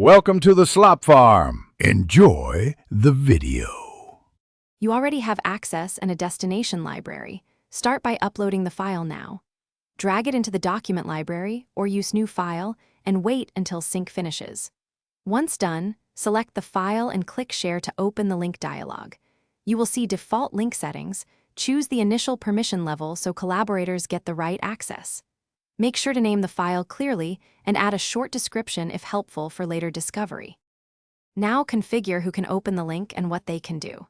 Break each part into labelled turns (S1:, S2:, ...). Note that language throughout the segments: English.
S1: Welcome to the Slop Farm. Enjoy the video.
S2: You already have access and a destination library. Start by uploading the file now. Drag it into the document library or use New File and wait until sync finishes. Once done, select the file and click Share to open the link dialog. You will see default link settings. Choose the initial permission level so collaborators get the right access. Make sure to name the file clearly and add a short description if helpful for later discovery. Now configure who can open the link and what they can do.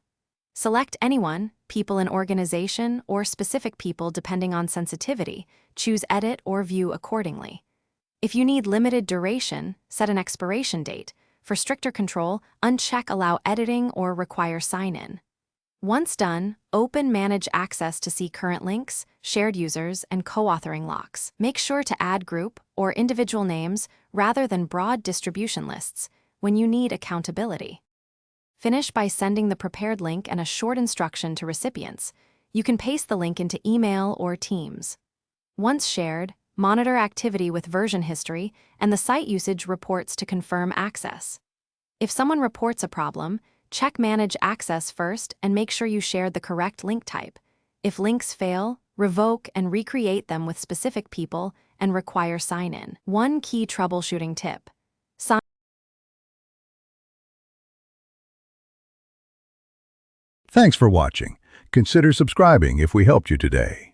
S2: Select anyone, people in organization, or specific people depending on sensitivity. Choose Edit or View accordingly. If you need limited duration, set an expiration date. For stricter control, uncheck Allow Editing or Require Sign-in. Once done, open Manage Access to see current links, shared users, and co-authoring locks. Make sure to add group or individual names rather than broad distribution lists when you need accountability. Finish by sending the prepared link and a short instruction to recipients. You can paste the link into email or Teams. Once shared, monitor activity with version history and the site usage reports to confirm access. If someone reports a problem, check Manage Access first and make sure you shared the correct link type. If links fail, revoke and recreate them with specific people and require sign-in. One key troubleshooting tip.
S1: Thanks for watching. Consider subscribing if we helped you today.